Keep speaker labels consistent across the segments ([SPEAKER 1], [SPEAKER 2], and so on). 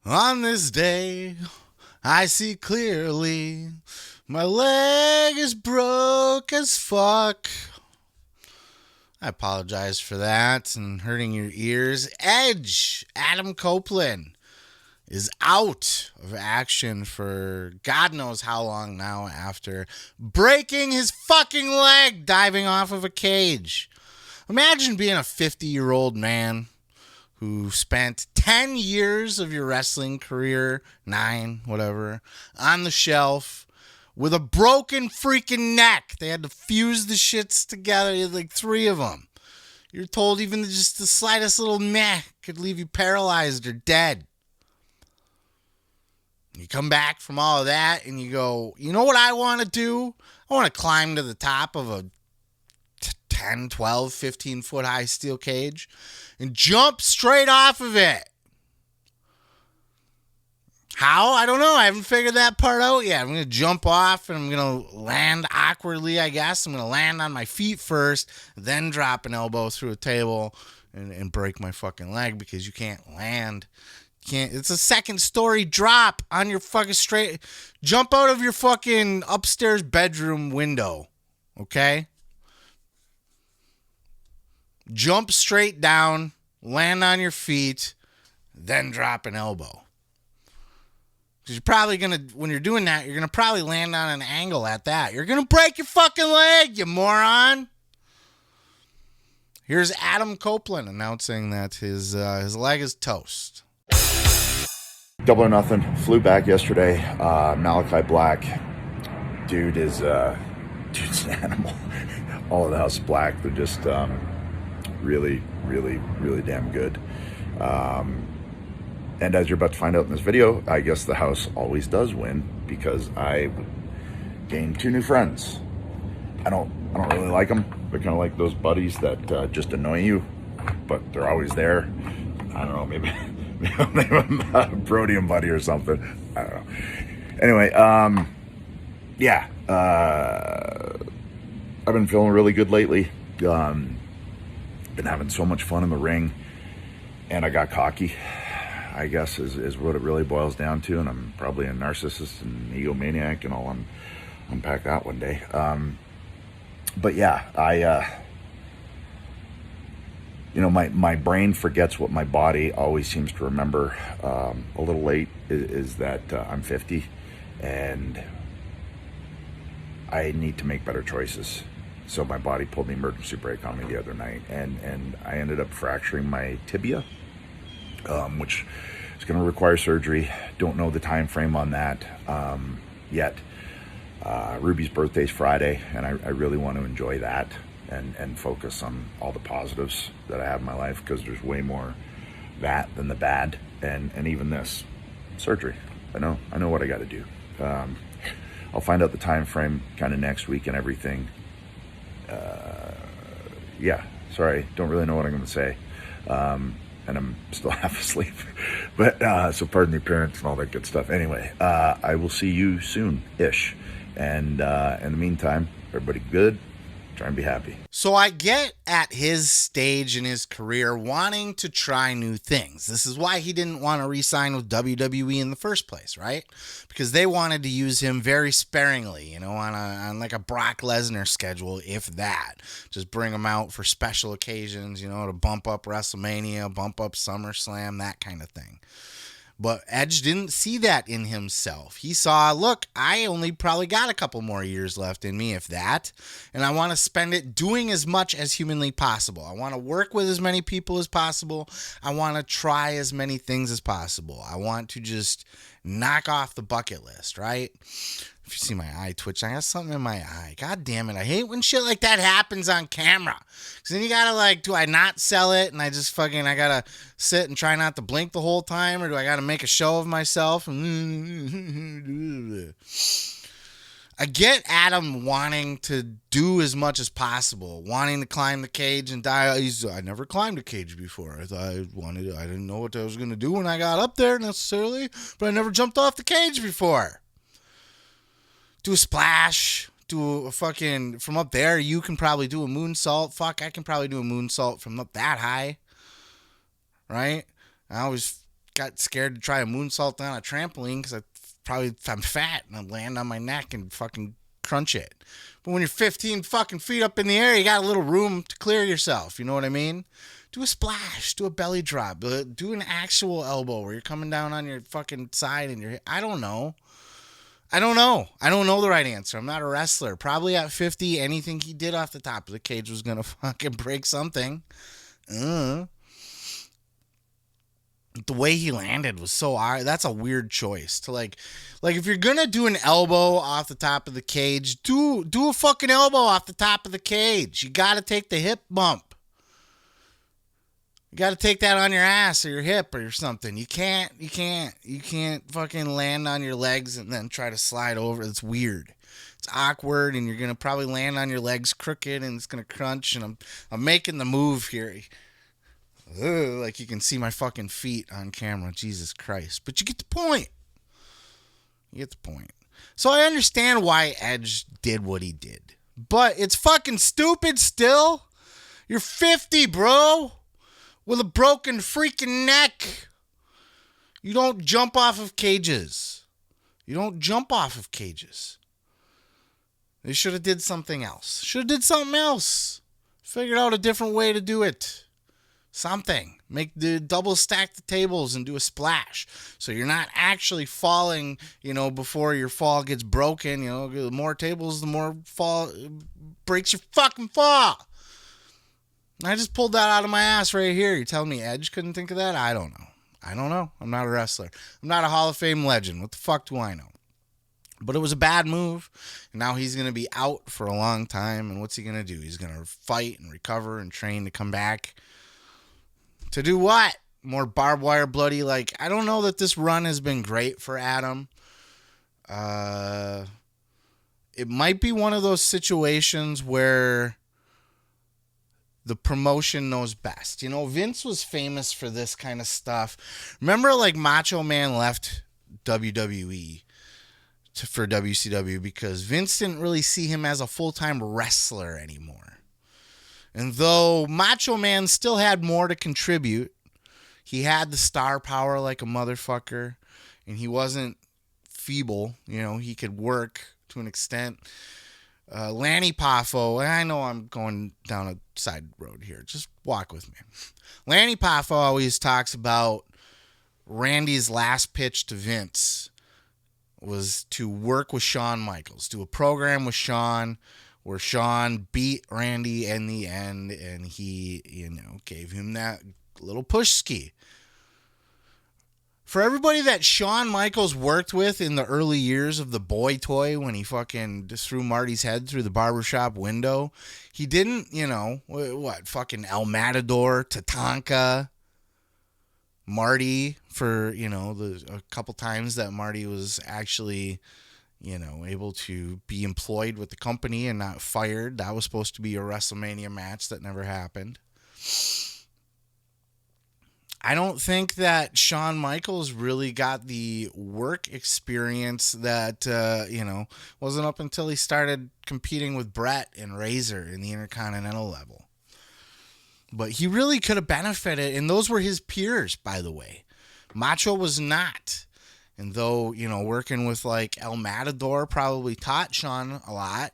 [SPEAKER 1] On this day, I see clearly. My leg is broke as fuck. I apologize for that and hurting your ears. Edge, Adam Copeland, is out of action for God knows how long now after breaking his fucking leg diving off of a cage. Imagine being a 50-year-old man who spent 10 years of your wrestling career, 9, whatever, on the shelf with a broken freaking neck. They had to fuse the shits together. You had like 3 of them. You're told even just the slightest little meh could leave you paralyzed or dead. You come back from all of that and you go, you know what I want to do? I want to climb to the top of a 10, 12, 15 foot high steel cage and jump straight off of it. How? I don't know. I haven't figured that part out yet. I'm going to jump off and I'm going to land awkwardly, I guess. I'm going to land on my feet first, then drop an elbow through a table and break my fucking leg because you can't land. It's a second story drop on your fucking straight. Jump out of your fucking upstairs bedroom window. Okay? Jump straight down, land on your feet, then drop an elbow. Because you're probably going to, when you're doing that, you're going to probably land on an angle at that. You're going to break your fucking leg, you moron. Here's Adam Copeland announcing that his leg is toast.
[SPEAKER 2] Double or Nothing flew back yesterday. Malachi Black, dude's an animal. All of the House Black, they're just really damn good. And as you're about to find out in this video, I guess the house always does win because I gained 2 new friends. I don't really like them. They're kind of like those buddies that just annoy you, but they're always there. I don't know, maybe I'll name him a Brodium buddy or something. I don't know. Anyway, I've been feeling really good lately. Been having so much fun in the ring, and I got cocky, I guess is what it really boils down to, and I'm probably a narcissist and egomaniac, and I'll unpack that one day. But yeah, my brain forgets what my body always seems to remember a little late, is that I'm 50, and I need to make better choices. So my body pulled the emergency brake on me the other night, and I ended up fracturing my tibia, which is going to require surgery. Don't know the time frame on that yet. Ruby's birthday's Friday, and I really want to enjoy that and focus on all the positives that I have in my life, because there's way more that than the bad, and even this surgery. I know what I got to do. I'll find out the time frame kind of next week and everything. Sorry, don't really know what I'm going to say, and I'm still half asleep, but so pardon the appearance and all that good stuff. Anyway, I will see you soon-ish, and in the meantime, everybody good. Try and be happy.
[SPEAKER 1] So I get at his stage in his career wanting to try new things. This is why he didn't want to re-sign with WWE in the first place, right? Because they wanted to use him very sparingly, on like a Brock Lesnar schedule, if that. Just bring him out for special occasions, to bump up WrestleMania, bump up SummerSlam, that kind of thing. But Edge didn't see that in himself. He saw, look, I only probably got a couple more years left in me, if that, and I want to spend it doing as much as humanly possible. I want to work with as many people as possible. I want to try as many things as possible. I want to just knock off the bucket list, right? If you see my eye twitch, I got something in my eye. God damn it. I hate when shit like that happens on camera. Because then you gotta do I not sell it and I gotta sit and try not to blink the whole time? Or do I gotta make a show of myself? I get Adam wanting to do as much as possible, wanting to climb the cage and die. I never climbed a cage before. I didn't know what I was gonna do when I got up there necessarily, but I never jumped off the cage before. Do a splash, do a fucking, from up there, you can probably do a moonsault. Fuck, I can probably do a moonsault from up that high. Right? I always got scared to try a moonsault on a trampoline because I'm fat and I'd land on my neck and fucking crunch it. But when you're 15 fucking feet up in the air, you got a little room to clear yourself. You know what I mean? Do a splash, do a belly drop, do an actual elbow where you're coming down on your fucking side and you're, I don't know. I don't know the right answer. I'm not a wrestler. Probably at 50, anything he did off the top of the cage was going to fucking break something. The way he landed was so odd. That's a weird choice to like if you're going to do an elbow off the top of the cage, do a fucking elbow off the top of the cage. You got to take the hip bump. You got to take that on your ass or your hip or something. You can't fucking land on your legs and then try to slide over. It's weird. It's awkward, and you're going to probably land on your legs crooked, and it's going to crunch, and I'm making the move here. Ugh, like you can see my fucking feet on camera. Jesus Christ. But you get the point. So I understand why Edge did what he did. But it's fucking stupid still. You're 50, bro. With a broken freaking neck. You don't jump off of cages. They should have did something else. Figured out a different way to do it. Something. Make the double stack the tables and do a splash. So you're not actually falling, before your fall gets broken. The more tables, the more fall breaks your fucking fall. I just pulled that out of my ass right here. You're telling me Edge couldn't think of that? I don't know. I'm not a wrestler. I'm not a Hall of Fame legend. What the fuck do I know? But it was a bad move. And now he's going to be out for a long time. And what's he going to do? He's going to fight and recover and train to come back. To do what? More barbed wire bloody? I don't know that this run has been great for Adam. It might be one of those situations where the promotion knows best. Vince was famous for this kind of stuff. Remember, Macho Man left WWE for WCW because Vince didn't really see him as a full-time wrestler anymore. And though Macho Man still had more to contribute, he had the star power like a motherfucker, and he wasn't feeble. He could work to an extent. Lanny Poffo, I know I'm going down a side road here. Just walk with me. Lanny Poffo always talks about Randy's last pitch to Vince was to work with Shawn Michaels, do a program with Shawn where Shawn beat Randy in the end, and he, gave him that little push ski. For everybody that Shawn Michaels worked with in the early years of the boy toy when he fucking just threw Marty's head through the barbershop window, he didn't, fucking El Matador, Tatanka, Marty for, a couple times that Marty was actually, able to be employed with the company and not fired. That was supposed to be a WrestleMania match that never happened. I don't think that Shawn Michaels really got the work experience that, wasn't up until he started competing with Brett and Razor in the Intercontinental level. But he really could have benefited, and those were his peers, by the way. Macho was not. And though, working with El Matador probably taught Shawn a lot,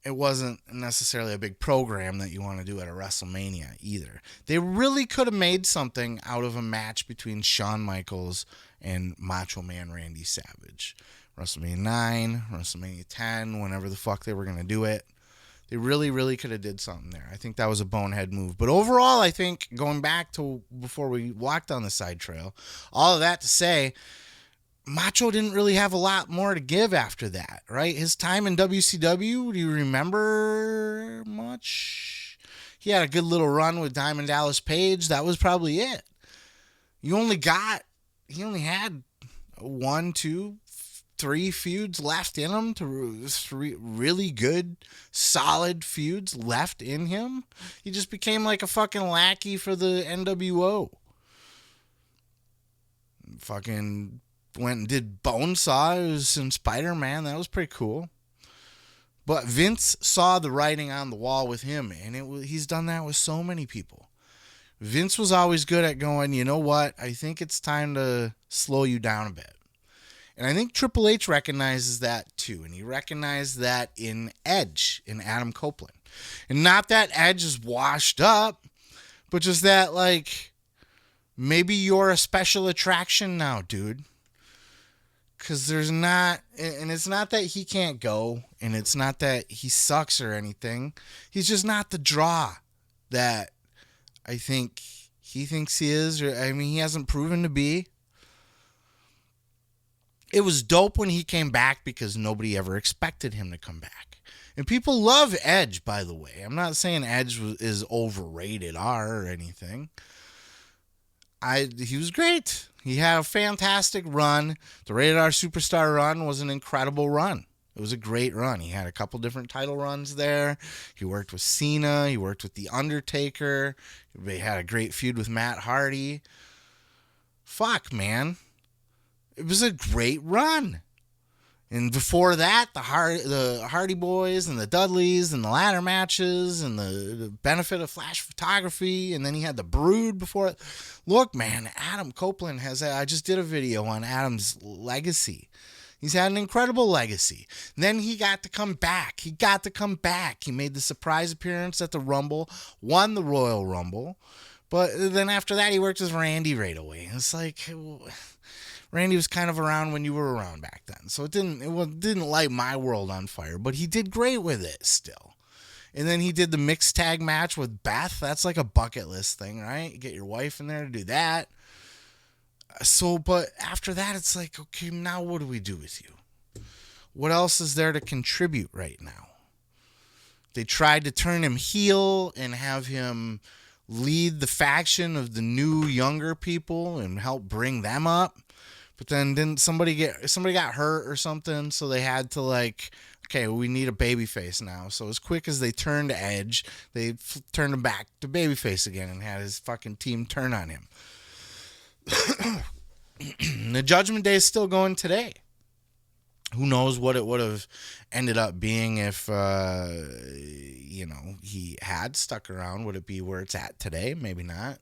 [SPEAKER 1] it wasn't necessarily a big program that you want to do at a WrestleMania either. They really could have made something out of a match between Shawn Michaels and Macho Man Randy Savage. WrestleMania 9, WrestleMania 10, whenever the fuck they were going to do it. They really, really could have did something there. I think that was a bonehead move. But overall, I think, going back to before we walked on the side trail, all of that to say, Macho didn't really have a lot more to give after that, right? His time in WCW, do you remember much? He had a good little run with Diamond Dallas Page. That was probably it. He only had 1, 2, 3 feuds left in him, to 3 really good, solid feuds left in him. He just became like a fucking lackey for the NWO. Fucking went and did Bonesaw. It was in Spider-Man. That was pretty cool. But Vince saw the writing on the wall with him, and he's done that with so many people. Vince was always good at going, you know what? I think it's time to slow you down a bit. And I think Triple H recognizes that too. And he recognized that in Edge, in Adam Copeland. And not that Edge is washed up, but just that, like, maybe you're a special attraction now, dude. Because there's not, and it's not that he can't go, and it's not that he sucks or anything. He's just not the draw that I think he thinks he is. Or, I mean, he hasn't proven to be. It was dope when he came back because nobody ever expected him to come back. And people love Edge, by the way. I'm not saying Edge is overrated or anything. He was great. He had a fantastic run. The Rated R Superstar run was an incredible run. It was a great run. He had a couple different title runs there. He worked with Cena. He worked with The Undertaker. He had a great feud with Matt Hardy. Fuck, man. It was a great run. And before that, the Hardy Boys and the Dudleys and the ladder matches and the benefit of flash photography. And then he had the Brood before it. Look, man, Adam Copeland I just did a video on Adam's legacy. He's had an incredible legacy. And then he got to come back. He made the surprise appearance at the Rumble, won the Royal Rumble. But then after that, he worked with Randy right away. It's like, Randy was kind of around when you were around back then. So it didn't light my world on fire, but he did great with it still. And then he did the mixed tag match with Beth. That's like a bucket list thing, right? You get your wife in there to do that. So, but after that, it's like, okay, now what do we do with you? What else is there to contribute right now? They tried to turn him heel and have him lead the faction of the new younger people and help bring them up. But then didn't somebody got hurt or something, so they had to, like, okay, we need a babyface now. So as quick as they turned Edge, they turned him back to babyface again and had his fucking team turn on him. The Judgment Day is still going today. Who knows what it would have ended up being if, he had stuck around. Would it be where it's at today? Maybe not.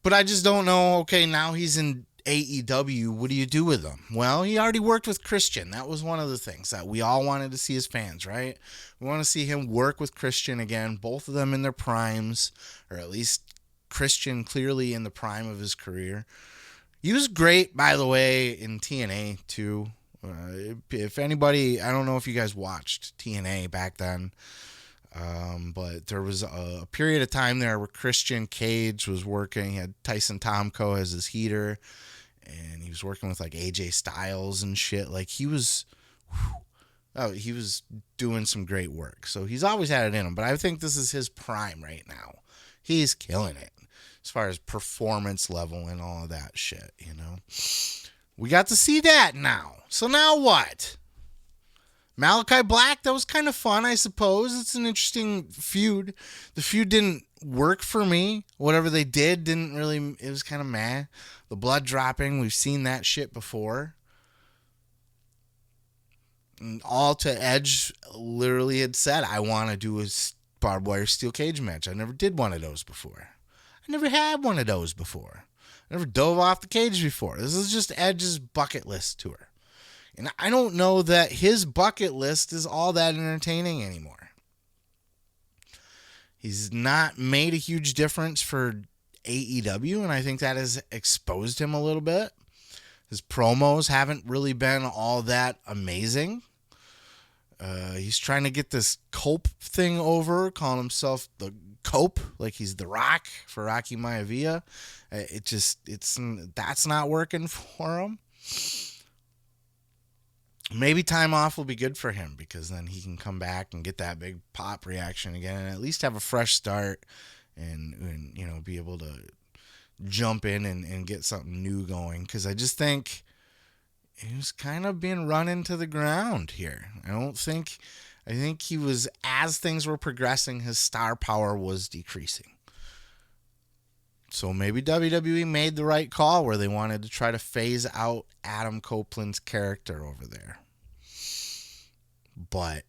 [SPEAKER 1] But I just don't know. Okay, now he's in AEW. What do you do with him? Well, he already worked with Christian. That was one of the things that we all wanted to see as fans, right? We want to see him work with Christian again, both of them in their primes, or at least Christian clearly in the prime of his career. He was great, by the way, in TNA too. If anybody, I don't know if you guys watched TNA back then, but there was a period of time there where Christian Cage was working. He had Tyson Tomko as his heater, and he was working with like AJ Styles and shit. Like he was doing some great work. So he's always had it in him, but I think this is his prime right now. He's killing it as far as performance level and all of that shit, you know. We got to see that now. So now what? Malachi Black, that was kind of fun, I suppose. It's an interesting feud. The feud didn't work for me. Whatever they did didn't really, it was kind of meh. The blood dropping, we've seen that shit before. And all to Edge literally had said, I want to do a barbed wire steel cage match. I never did one of those before. I never had one of those before. I never dove off the cage before. This is just Edge's bucket list tour. And I don't know that his bucket list is all that entertaining anymore. He's not made a huge difference for AEW, and I think that has exposed him a little bit. His promos haven't really been all that amazing. He's trying to get this Cope thing over, calling himself the Cope, like he's the Rock for Rocky Maivia. That's not working for him. Maybe time off will be good for him because then he can come back and get that big pop reaction again and at least have a fresh start and you know, be able to jump in and get something new going. Because I just think he was kind of being run into the ground here. I think he was, as things were progressing, his star power was decreasing. So maybe WWE made the right call where they wanted to try to phase out Adam Copeland's character over there. But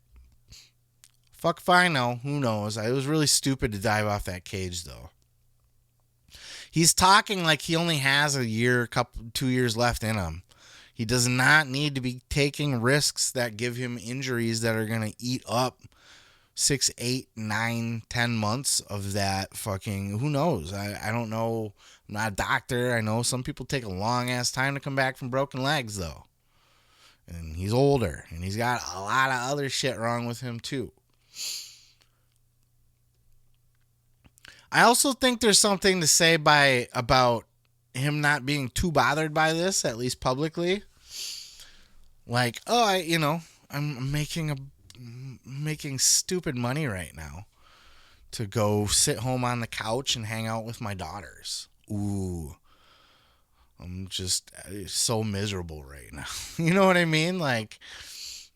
[SPEAKER 1] fuck if I know. Who knows? It was really stupid to dive off that cage, though. He's talking like he only has a year, 2 years left in him. He does not need to be taking risks that give him injuries that are going to eat up 6, 8, 9, 10 months of that fucking, who knows? I don't know. I'm not a doctor. I know some people take a long ass time to come back from broken legs though. And he's older and he's got a lot of other shit wrong with him too. I also think there's something to say about him not being too bothered by this, at least publicly. Like, I'm making stupid money right now to go sit home on the couch and hang out with my daughters. Ooh, I'm just so miserable right now. You know what I mean? Like,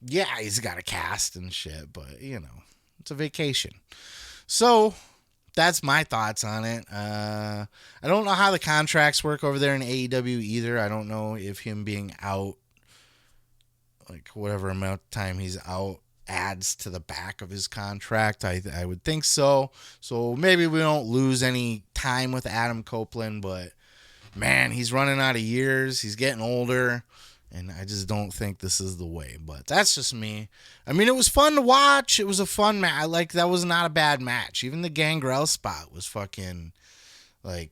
[SPEAKER 1] yeah, he's got a cast and shit, but it's a vacation. So that's my thoughts on it. I don't know how the contracts work over there in AEW either. I don't know if him being out, like whatever amount of time he's out, adds to the back of his contract. I would think so. So maybe we don't lose any time with Adam Copeland, but man, he's running out of years. He's getting older. And I just don't think this is the way. But that's just me. I mean, it was fun to watch. It was a fun match. That was not a bad match. Even the Gangrel spot was fucking, I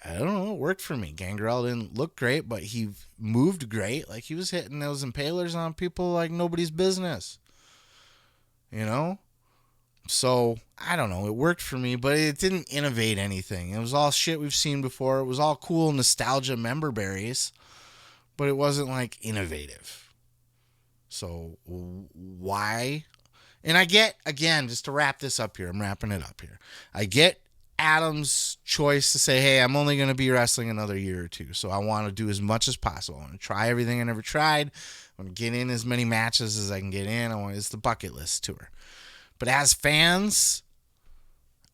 [SPEAKER 1] don't know, it worked for me. Gangrel didn't look great, but he moved great. Like, he was hitting those impalers on people like nobody's business. So, I don't know. It worked for me, but it didn't innovate anything. It was all shit we've seen before. It was all cool nostalgia member berries. But it wasn't like innovative. So why? And I get, again, just to wrap this up here, I'm wrapping it up here. I get Adam's choice to say, hey, I'm only going to be wrestling another year or two. So I want to do as much as possible. I want to try everything I never tried. I want to get in as many matches as I can get in. It's the bucket list tour. But as fans,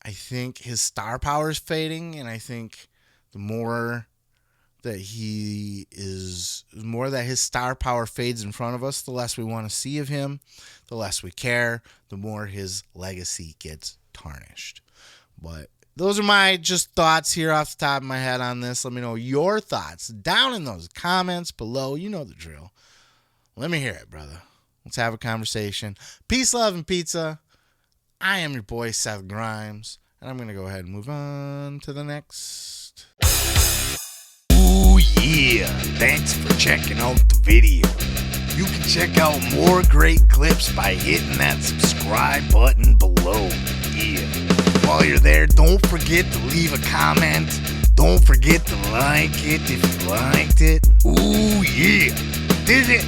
[SPEAKER 1] I think his star power is fading. And I think the more that his star power fades in front of us, the less we want to see of him, the less we care, the more his legacy gets tarnished. But those are my just thoughts here off the top of my head on this. Let me know your thoughts down in those comments below. You know the drill. Let me hear it, brother. Let's have a conversation. Peace, love, and pizza. I am your boy, Seth Grimes, and I'm going to go ahead and move on to the next.
[SPEAKER 3] Yeah, thanks for checking out the video. You can check out more great clips by hitting that subscribe button below. Yeah. While you're there, don't forget to leave a comment. Don't forget to like it if you liked it. Ooh, yeah. Did it.